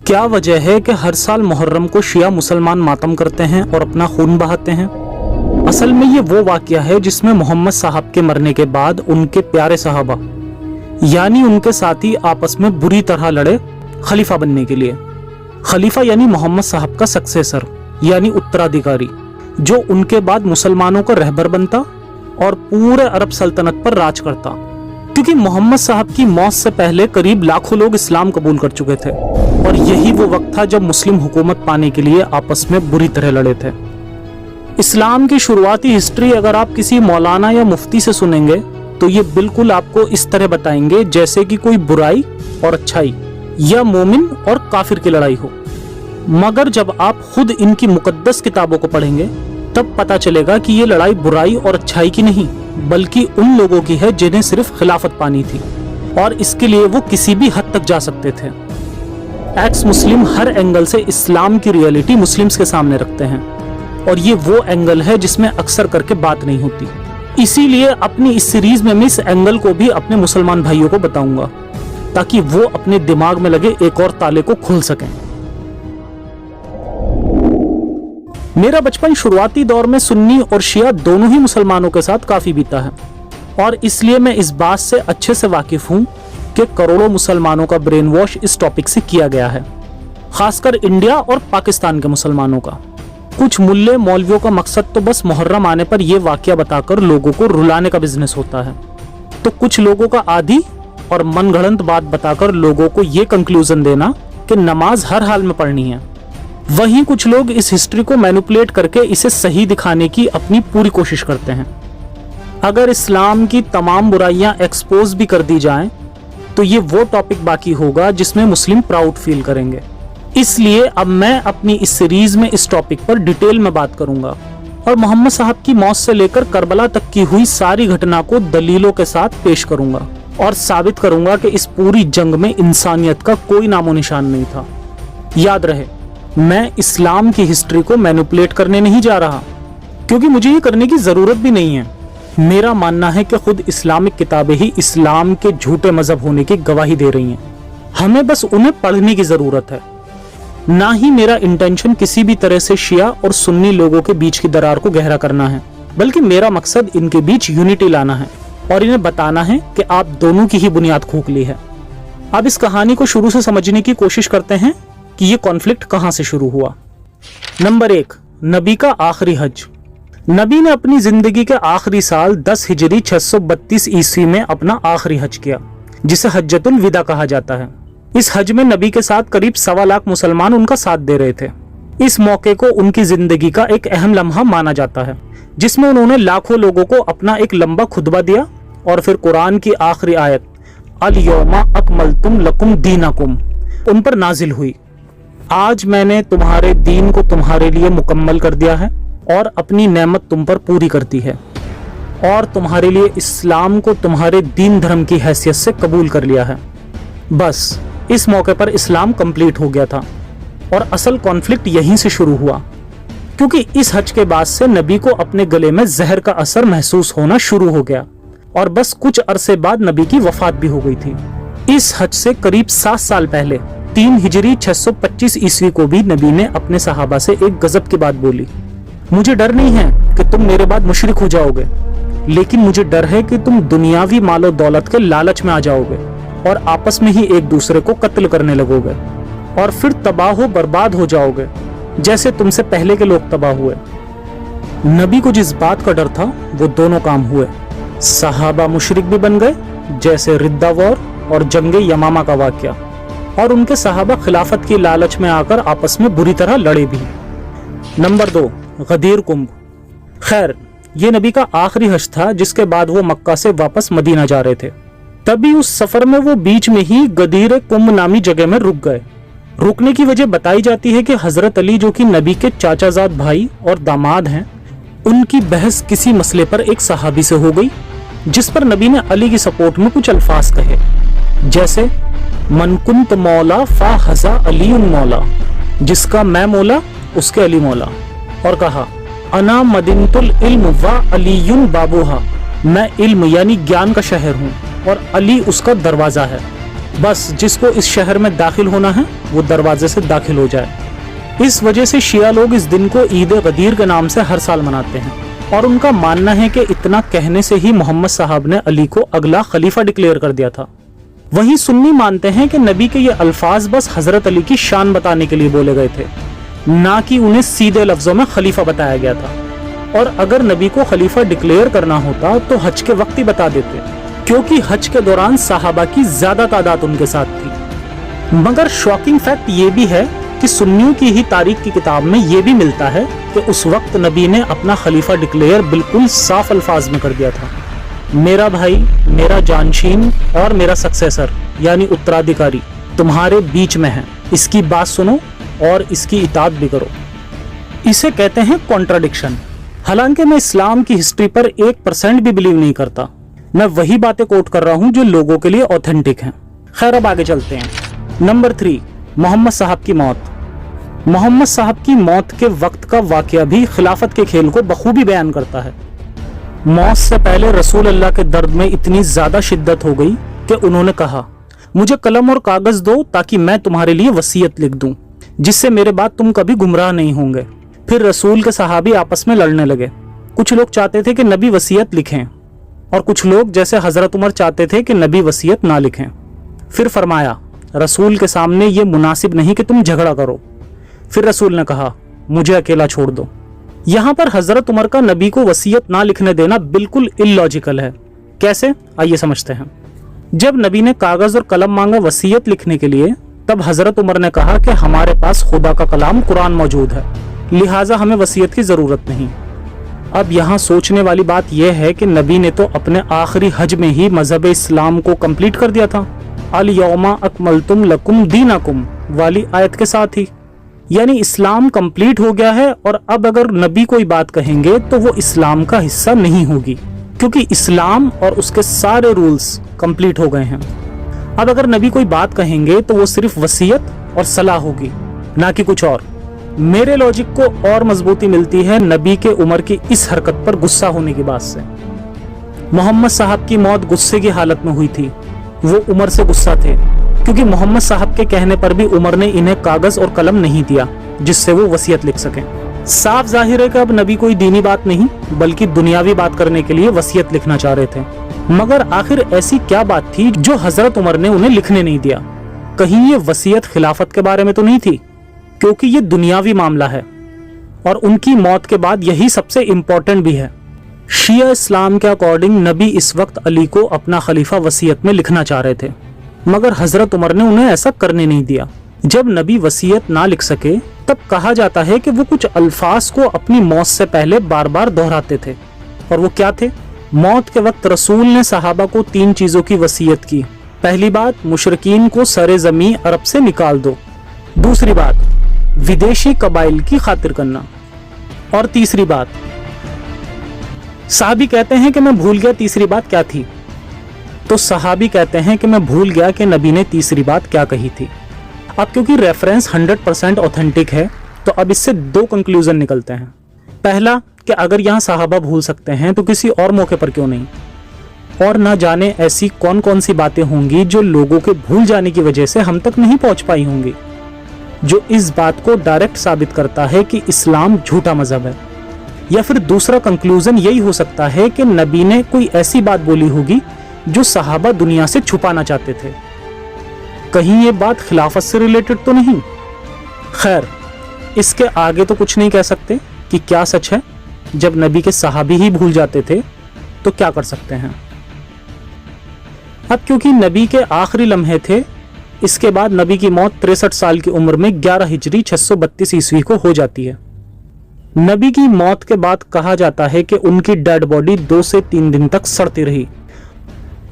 کیا وجہ ہے کہ ہر سال محرم کو شیعہ مسلمان ماتم کرتے ہیں اور اپنا خون بہاتے ہیں؟ اصل میں یہ وہ واقعہ ہے جس میں محمد صاحب کے مرنے کے بعد ان کے پیارے صحابہ یعنی ان کے ساتھی آپس میں بری طرح لڑے خلیفہ بننے کے لیے۔ خلیفہ یعنی محمد صاحب کا سکسیسر یعنی اترادھیکاری، جو ان کے بعد مسلمانوں کا رہبر بنتا اور پورے عرب سلطنت پر راج کرتا، کیونکہ محمد صاحب کی موت سے پہلے قریب لاکھوں لوگ اسلام قبول کر چکے تھے، اور یہی وہ وقت تھا جب مسلم حکومت پانے کے لیے آپس میں بری طرح لڑے تھے۔ اسلام کی شروعاتی ہسٹری اگر آپ کسی مولانا یا مفتی سے سنیں گے تو یہ بالکل آپ کو اس طرح بتائیں گے جیسے کہ کوئی برائی اور اچھائی یا مومن اور کافر کی لڑائی ہو، مگر جب آپ خود ان کی مقدس کتابوں کو پڑھیں گے تب پتہ چلے گا کہ یہ لڑائی برائی اور اچھائی کی نہیں بلکہ ان لوگوں کی ہے جنہیں صرف خلافت پانی تھی، اور اس کے لیے وہ کسی بھی حد تک جا سکتے تھے۔ ایکس مسلم ہر اینگل سے اسلام کی ریئلٹی مسلمز کے سامنے رکھتے ہیں، اور یہ وہ اینگل ہے جس میں اکثر کر کے بات نہیں ہوتی۔ اسی لیے اپنی اس سیریز میں اس اینگل کو بھی اپنے مسلمان بھائیوں کو بتاؤں گا تاکہ وہ اپنے دماغ میں لگے ایک اور تالے کو کھول سکیں۔ میرا بچپن شروعاتی دور میں سنی اور شیعہ دونوں ہی مسلمانوں کے ساتھ کافی بیتا ہے، اور اس لیے میں اس بات سے اچھے سے واقف ہوں کہ کروڑوں مسلمانوں کا برین واش اس ٹاپک سے کیا گیا ہے، خاص کر انڈیا اور پاکستان کے مسلمانوں کا۔ کچھ ملے مولویوں کا مقصد تو بس محرم آنے پر یہ واقعہ بتا کر لوگوں کو رلانے کا بزنس ہوتا ہے، تو کچھ لوگوں کا عادی اور من گھڑنت بات بتا کر لوگوں کو یہ کنکلوژن دینا کہ نماز ہر حال میں پڑھنی ہے۔ وہیں کچھ لوگ اس ہسٹری کو مینوپولیٹ کر کے اسے صحیح دکھانے کی اپنی پوری کوشش کرتے ہیں۔ اگر اسلام کی تمام برائیاں ایکسپوز بھی کر دی جائیں تو یہ وہ ٹاپک باقی ہوگا جس میں مسلم پراؤڈ فیل کریں گے۔ اس لیے اب میں اپنی اس سیریز میں اس ٹاپک پر ڈیٹیل میں بات کروں گا، اور محمد صاحب کی موت سے لے کر کربلا تک کی ہوئی ساری گھٹنا کو دلیلوں کے ساتھ پیش کروں گا، اور ثابت کروں گا کہ اس پوری جنگ میں انسانیت کا کوئی نام و نشان نہیں تھا۔ یاد رہے، میں اسلام کی ہسٹری کو مینوپولیٹ کرنے نہیں جا رہا، کیونکہ مجھے یہ کرنے کی ضرورت بھی نہیں ہے۔ میرا ماننا ہے کہ خود اسلامک کتابیں ہی اسلام کے جھوٹے مذہب ہونے کی گواہی دے رہی ہیں، ہمیں بس انہیں پڑھنے کی ضرورت ہے۔ نہ ہی میرا انٹینشن کسی بھی طرح سے شیعہ اور سنی لوگوں کے بیچ کی درار کو گہرا کرنا ہے، بلکہ میرا مقصد ان کے بیچ یونٹی لانا ہے اور انہیں بتانا ہے کہ آپ دونوں کی ہی بنیاد کھوکھلی ہے۔ اب اس کہانی کو شروع سے سمجھنے کی کوشش کرتے ہیں کہ یہ کانفلکٹ کہاں سے شروع ہوا۔ نمبر 1، نبی کا آخری حج۔ نبی نے اپنی زندگی کے آخری سال 10 ہجری 632 عیسوی میں اپنا آخری حج کیا، جسے حجۃ الوداع کہا جاتا ہے۔ اس حج میں نبی کے ساتھ قریب 1.25 لاکھ مسلمان ان کا ساتھ دے رہے تھے۔ اس موقع کو ان کی زندگی کا ایک اہم لمحہ مانا جاتا ہے، جس میں انہوں نے لاکھوں لوگوں کو اپنا ایک لمبا خطبہ دیا، اور پھر قرآن کی آخری آیت الیوم اکملت لکم دینکم ان پر نازل ہوئی۔ آج میں نے تمہارے دین کو تمہارے لیے مکمل کر دیا ہے اور اپنی نعمت تم پر پوری کر دی ہے، اور تمہارے لیے اسلام کو تمہارے دین دھرم کی حیثیت سے قبول کر لیا ہے۔ بس اس موقع پر اسلام کمپلیٹ ہو گیا تھا، اور اصل کانفلکٹ یہیں سے شروع ہوا، کیونکہ اس حج کے بعد سے نبی کو اپنے گلے میں زہر کا اثر محسوس ہونا شروع ہو گیا، اور بس کچھ عرصے بعد نبی کی وفات بھی ہو گئی تھی۔ اس حج سے قریب 7 سال پہلے 3 ہجری 625 عیسوی کو بھی نبی نے اپنے صحابہ سے ایک غضب کی بات بولی، مجھے ڈر نہیں ہے کہ تم میرے بعد مشرک ہو جاؤ گے، لیکن مجھے ڈر ہے کہ تم دنیاوی مال و دولت کے لالچ میں آ جاؤ گے اور آپس میں ہی ایک دوسرے کو قتل کرنے لگو گے، اور پھر تباہ و برباد ہو جاؤ گے جیسے تم سے پہلے کے لوگ تباہ ہوئے۔ نبی کو جس بات کا ڈر تھا وہ دونوں کام ہوئے، صحابہ مشرک بھی بن گئے جیسے ردہ وار اور جنگ یمامہ کا واقعہ، اور ان کے صحابہ خلافت کی لالچ میں آ کر آپس میں بری طرح لڑے بھی۔ نمبر 2، غدیر کمبھ۔ خیر، یہ نبی کا آخری حج تھا جس کے بعد وہ مکہ سے واپس مدینہ جا رہے تھے۔ تبھی اس سفر میں وہ بیچ میں ہی غدیر کمبھ نامی جگہ میں رک گئے۔ رکنے کی وجہ بتائی جاتی ہے کہ حضرت علی جو کہ نبی کے چاچا زاد بھائی اور داماد ہیں، ان کی بحث کسی مسئلے پر ایک صحابی سے ہو گئی، جس پر نبی نے علی کی سپورٹ میں کچھ الفاظ کہے، جیسے من کنت مولا فحذا علی مولا، جس کا میں مولا اس کے علی مولا، اور کہا انا مدینۃ العلم و علی بابوہا، میں علم یعنی گیان کا شہر ہوں اور علی اس کا دروازہ ہے۔ बस जिसको इस शहर में दाखिल होना है वो दरवाजे से दाखिल हो जाए। इस वजह से शिया लोग इस दिन को ईद गदीर के नाम से हर साल मनाते हैं और उनका मानना है कि इतना कहने से ही मोहम्मद साहब ने अली को अगला खलीफा डिक्लेयर कर दिया था। वहीं सुन्नी मानते हैं कि नबी के ये अल्फाज बस हजरत अली की शान बताने के लिए बोले गए थे, ना कि उन्हें सीधे लफ्जों में खलीफा बताया गया था। और अगर नबी को खलीफा डिक्लेयर करना होता तो हज के वक्त ही बता देते, क्योंकि हज के दौरान सहाबा की ज्यादा तादाद उनके साथ थी। मगर शॉकिंग फैक्ट ये भी है कि सुन्नियों की ही तारीख की किताब में ये भी मिलता है कि उस वक्त नबी ने अपना खलीफा डिक्लेयर बिल्कुल साफ अल्फाज में कर दिया था, मेरा भाई, मेरा जानशीन और मेरा सक्सेसर यानी उत्तराधिकारी तुम्हारे बीच में है, इसकी बात सुनो और इसकी इताअत भी करो। इसे कहते हैं कॉन्ट्राडिक्शन। हालांकि मैं इस्लाम की हिस्ट्री पर 1% भी बिलीव नहीं करता, मैं वही बातें कोट कर रहा हूं जो लोगों के लिए ऑथेंटिक हैं। खैर अब आगे चलते हैं। नंबर 3, मोहम्मद साहब की मौत। मोहम्मद साहब की मौत के वक्त का वाकया भी खिलाफत के खेल को बखूबी बयान करता है। मौत से पहले रसूल अल्लाह के दर्द में इतनी ज्यादा शिद्दत हो गई कि उन्होंने कहा, मुझे कलम और कागज दो ताकि मैं तुम्हारे लिए वसीयत लिख दूं, जिससे मेरे बाद तुम कभी गुमराह नहीं होंगे। फिर रसूल के सहाबी आपस में लड़ने लगे। कुछ लोग चाहते थे कि नबी वसीयत लिखें और कुछ लोग जैसे हजरत उमर चाहते थे कि नबी वसीयत ना लिखें। फिर फरमाया, रसूल के सामने ये मुनासिब नहीं कि तुम झगड़ा करो। फिर रसूल ने कहा, मुझे अकेला छोड़ दो। यहाँ पर हजरत उमर का नबी को वसीयत ना लिखने देना बिल्कुल इलॉजिकल है। कैसे, आइए समझते हैं। जब नबी ने कागज और कलम मांगा वसीयत लिखने के लिए, तब हजरत उमर ने कहा कि हमारे पास खुदा का कलाम कुरान मौजूद है, लिहाजा हमें वसीयत की जरूरत नहीं। अब यहाँ सोचने वाली बात यह है कि नबी ने तो अपने आखिरी हज में ही मजहब इस्लाम को कंप्लीट कर दिया था, अल यौमा अकमलतुम लकुम दीनकुम वाली आयत के साथ ही, यानी इस्लाम कंप्लीट हो गया है। और अब अगर नबी कोई बात कहेंगे तो वो इस्लाम का हिस्सा नहीं होगी, क्योंकि इस्लाम और उसके सारे रूल्स कंप्लीट हो गए हैं। अब अगर नबी कोई बात कहेंगे तो वो सिर्फ वसीयत और सलाह होगी, ना कि कुछ और। मेरे लॉजिक को और मजबूती मिलती है नबी के उमर की इस हरकत पर गुस्सा होने की बात से। मोहम्मद साहब की मौत गुस्से की हालत में हुई थी, वो उमर से गुस्सा थे, क्योंकि मोहम्मद साहब के कहने पर भी उमर ने इन्हें कागज और कलम नहीं दिया जिससे वो वसीयत लिख सकें। साफ जाहिर है कि अब नबी कोई दीनी बात नहीं बल्कि दुनियावी बात करने के लिए वसीयत लिखना चाह रहे थे। मगर आखिर ऐसी क्या बात थी जो हजरत उमर ने उन्हें लिखने नहीं दिया? कहीं ये वसीयत खिलाफत के बारे में तो नहीं थी, क्योंकि ये दुनियावी मामला है और उनकी मौत के बाद यही सबसे इम्पोर्टेंट भी है। शिया इस्लाम के अकॉर्डिंग नबी इस वक्त अली को अपना खलीफा वसीयत में लिखना चाह रहे थे, मगर हजरत उमर ने उन्हें ऐसा करने नहीं दिया। जब नबी वसीयत ना लिख सके तब कहा जाता है कि वो कुछ अल्फाज को अपनी मौत से पहले बार बार दोहराते थे। और वो क्या थे? मौत के वक्त रसूल ने सहाबा को 3 चीजों की वसीयत की। पहली बात, मुशरिकीन को सरे ज़मीं अरब से निकाल दो। दूसरी बात, विदेशी कबाइल की खातिर करना। और तीसरी बात, साहबी कहते हैं कि मैं भूल गया तीसरी बात क्या थी। तो सहाबी कहते हैं कि मैं भूल गया कि नबी ने तीसरी बात क्या कही थी। अब क्योंकि रेफरेंस 100% ऑथेंटिक है तो अब इससे 2 कंक्लूजन निकलते हैं। पहला कि अगर यहाँ सहाबा भूल सकते हैं तो किसी और मौके पर क्यों नहीं, और ना जाने ऐसी कौन कौन सी बातें होंगी जो लोगों के भूल जाने की वजह से हम तक नहीं पहुंच पाई होंगी, जो इस बात को डायरेक्ट साबित करता है कि इस्लाम झूठा मजहब है। या फिर दूसरा कंक्लूजन यही हो सकता है कि नबी ने कोई ऐसी बात बोली होगी जो सहाबा दुनिया से छुपाना चाहते थे। कहीं ये बात खिलाफत से रिलेटेड तो नहीं? खैर, इसके आगे तो कुछ नहीं कह सकते कि क्या सच है। जब नबी के सहाबी ही भूल जाते थे तो क्या कर सकते हैं। अब क्योंकि नबी के आखिरी लम्हे थे, इसके बाद नबी की मौत 63 साल की उम्र में 11 हिजरी 632 ईस्वी को हो जाती है। नबी की मौत के बाद कहा जाता है कि उनकी डेड बॉडी 2 से 3 दिन तक सड़ती रही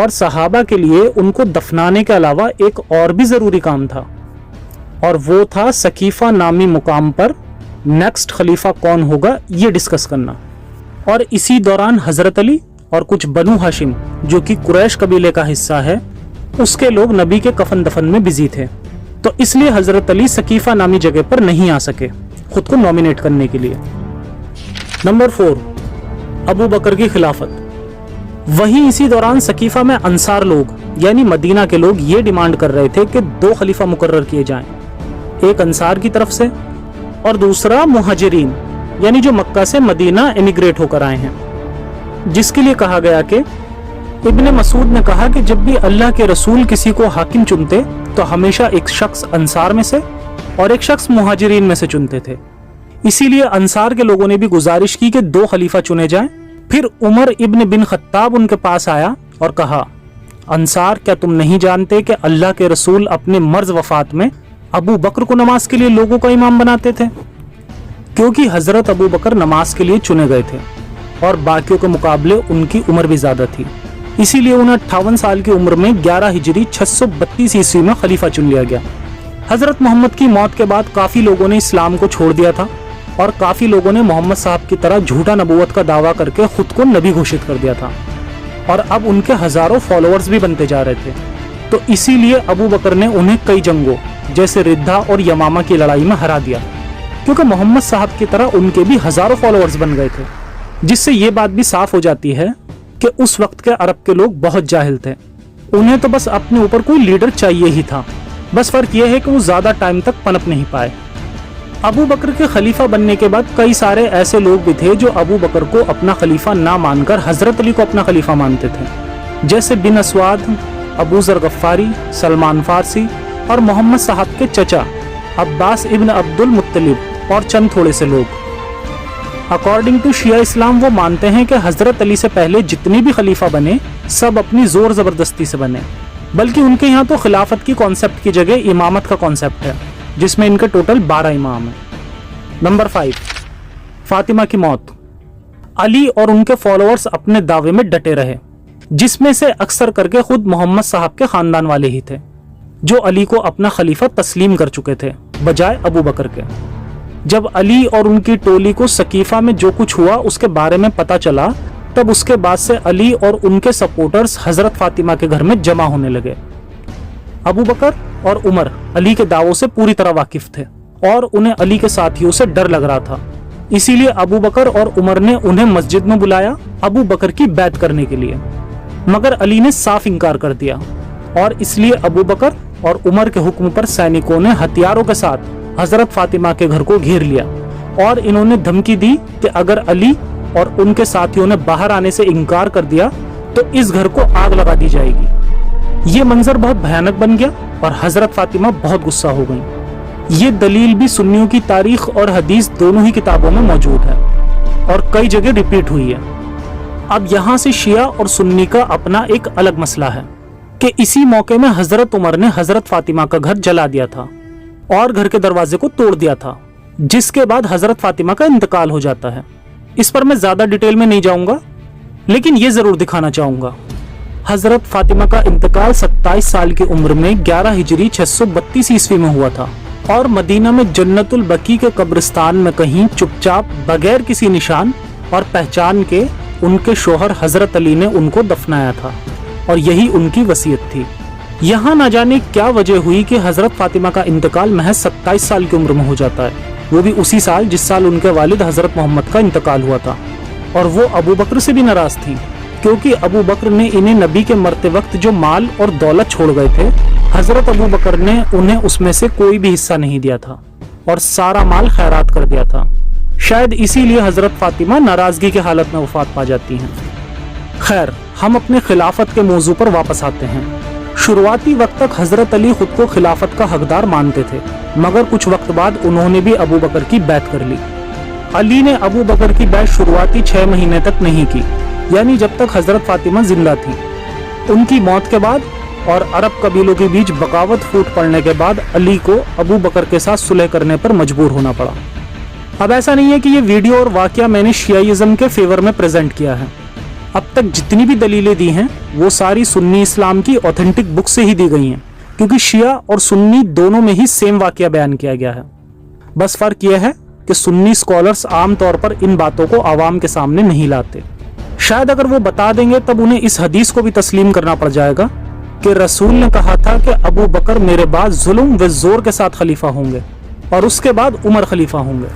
और सहाबा के लिए उनको दफनाने के अलावा एक और भी जरूरी काम था, और वो था सकीफा नामी मुकाम पर नेक्स्ट खलीफा कौन होगा ये डिस्कस करना। और इसी दौरान हजरत अली और कुछ बनु हाशिम जो कि कुरैश कबीले का हिस्सा है, उसके लोग नबी के कफन दफन में बिजी थे, तो इसलिए हजरत अली सकीफा नामी जगह पर नहीं आ सके खुद को नॉमिनेट करने के लिए। नंबर 4, अबू बकर की खिलाफत। वहीं इसी दौरान सकीफा में अंसार लोग यानी मदीना के लोग ये डिमांड कर रहे थे कि 2 खलीफा मुकर्रर किए जाएं, एक अंसार की तरफ से और दूसरा मुहाजिरीन यानी जो मक्का से मदीना इमिग्रेट होकर आए हैं, जिसके लिए कहा गया कि इब्ने मसूद ने कहा कि जब भी अल्लाह के रसूल किसी को हाकिम चुनते तो हमेशा एक शख्स अंसार में से और एक शख्स मुहाजिरीन में से चुनते थे। इसीलिए अंसार के लोगों ने भी गुजारिश की कि 2 खलीफा चुने जाएं। फिर उमर इब्न बिन खत्ताब उनके पास आया और कहा, अंसार, क्या तुम नहीं जानते कि अल्लाह के रसूल अपने मर्ज वफात में अबू बकर को नमाज के लिए लोगों का इमाम बनाते थे, क्योंकि हजरत अबू बकर नमाज के लिए चुने गए थे और बाकियों के मुकाबले उनकी उम्र भी ज्यादा थी। इसीलिए उन्हें 58 साल की उम्र में 11 हिजरी 632 ईस्वी में खलीफा चुन लिया गया। हजरत मोहम्मद की मौत के बाद काफी लोगों ने इस्लाम को छोड़ दिया था और काफी लोगों ने मोहम्मद साहब की तरह झूठा नबूवत का दावा करके खुद को नबी घोषित कर दिया था और अब उनके हजारों फॉलोअर्स भी बनते जा रहे थे। तो इसीलिए अबू बकर ने उन्हें कई जंगों जैसे रिद्दा और यमामा की लड़ाई में हरा दिया, क्योंकि मोहम्मद साहब की तरह उनके भी हजारों फॉलोअर्स बन गए थे। जिससे ये बात भी साफ हो जाती है कि उस वक्त के अरब के लोग बहुत जाहिल थे। उन्हें तो बस अपने ऊपर कोई लीडर चाहिए ही था। बस फर्क यह है कि वो ज्यादा टाइम तक पनप नहीं पाए। अबू बकर के खलीफा बनने के बाद कई सारे ऐसे लोग भी थे जो अबू बकर को अपना खलीफा ना मानकर हजरत अली को अपना खलीफा मानते थे, जैसे बिन अस्वाद, अबू जर गफ्फारी, सलमान फारसी और मोहम्मद साहब के चचा अब्बास इब्न अब्दुल मुत्तलिब और चंद थोड़े से लोग। अकॉर्डिंग टू शिया इस्लाम वो मानते हैं कि हजरत अली से पहले जितने भी खलीफा बने सब अपनी जोर जबरदस्ती से बने, बल्कि उनके यहाँ तो खिलाफत की कॉन्सेप्ट की जगह इमामत का कॉन्सेप्ट है, जिसमें इनके टोटल 12 इमाम हैं। नंबर 5, फातिमा की मौत। अली और उनके फॉलोअर्स अपने दावे में डटे रहे, जिसमें से अक्सर करके खुद मोहम्मद साहब के खानदान वाले ही थे, जो अली को अपना खलीफा तस्लीम कर चुके थे बजाय अबू बकर के। जब अली और उनकी टोली को सकीफा में जो कुछ हुआ उसके बारे में पता चला, तब उसके बाद से अली और उनके सपोर्टर्स हजरत फातिमा के घर में जमा होने लगे। अबू बकर और उमर अली के दावों से पूरी तरह वाकिफ थे और उन्हें अली के साथियों से डर लग रहा था। इसीलिए अबू बकर और उमर ने उन्हें मस्जिद में बुलाया अबू बकर की बैत करने के लिए, मगर अली ने साफ इनकार कर दिया और इसलिए अबू बकर और उमर के हुक्म पर सैनिकों ने हथियारों के साथ हजरत फातिमा के घर को घेर लिया और इन्होंने धमकी दी कि अगर अली और उनके साथियों ने बाहर आने से इनकार कर दिया तो इस घर को आग लगा दी जाएगी। ये मंजर बहुत भयानक बन गया और हजरत फातिमा बहुत गुस्सा हो गई। ये दलील भी सुन्नियों की तारीख और हदीस दोनों ही किताबों में मौजूद है और कई जगह रिपीट हुई है। अब यहाँ से शिया और सुन्नी का अपना एक अलग मसला है कि इसी मौके में हजरत उमर ने हजरत फातिमा का घर जला दिया था और घर के दरवाजे को तोड़ दिया था, जिसके बाद हजरत फातिमा का इंतकाल हो जाता है। इस पर मैं ज्यादा डिटेल में नहीं जाऊंगा, लेकिन ये जरूर दिखाना चाहूंगा हजरत फातिमा का इंतकाल 27 साल की उम्र में 11 हिजरी 632 ईस्वी में हुआ था और मदीना में जन्नतुल बकी के कब्रिस्तान में कहीं चुपचाप बगैर किसी निशान और पहचान के उनके शोहर हजरत अली ने उनको दफनाया था और यही उनकी वसीयत थी। यहाँ न जाने क्या वजह हुई कि हजरत फातिमा का इंतकाल महज 27 साल की उम्र में हो जाता है, वो भी उसी साल जिस साल उनके वालिद हजरत मोहम्मद का इंतकाल हुआ था। और वो अबू बकर से भी नाराज थी, क्योंकि अबू बकर ने इन्हें नबी के मरते वक्त जो माल और दौलत छोड़ गए थे, हजरत अबू बकर ने उन्हें उसमें से कोई भी हिस्सा नहीं दिया था और सारा माल खैरात कर दिया था। शायद इसीलिए हजरत फातिमा नाराजगी की हालत में वफात पा जाती हैं। खैर, हम अपने खिलाफत के मौजू पर वापस आते हैं। शुरुआती वक्त तक हजरत अली खुद को खिलाफत का हकदार मानते थे, मगर कुछ वक्त बाद उन्होंने भी अबू बकर की बैत कर ली। अली ने अबू बकर की बैत शुरुआती 6 महीने तक नहीं की, यानी जब तक हजरत फातिमा जिंदा थी। उनकी मौत के बाद और अरब कबीलों के बीच बगावत फूट पड़ने के बाद अली को अबू बकर के साथ सुलह करने पर मजबूर होना पड़ा। अब ऐसा नहीं है कि ये वीडियो और वाकया मैंने शियाइज्म के फेवर में प्रेजेंट किया है। अब तक जितनी भी दलीलें दी हैं वो सारी सुन्नी इस्लाम की ऑथेंटिक बुक से ही दी गई हैं, क्योंकि शिया और सुन्नी दोनों में ही सेम वाकया बयान किया गया है। बस फर्क यह है कि सुन्नी स्कॉलर्स आमतौर पर इन बातों को आवाम के सामने नहीं लाते। शायद अगर वो बता देंगे तब उन्हें इस हदीस को भी तस्लीम करना पड़ जाएगा कि रसूल ने कहा था कि अबू बकर मेरे बाद जुल्म व जोर के साथ खलीफा होंगे और उसके बाद उमर खलीफा होंगे।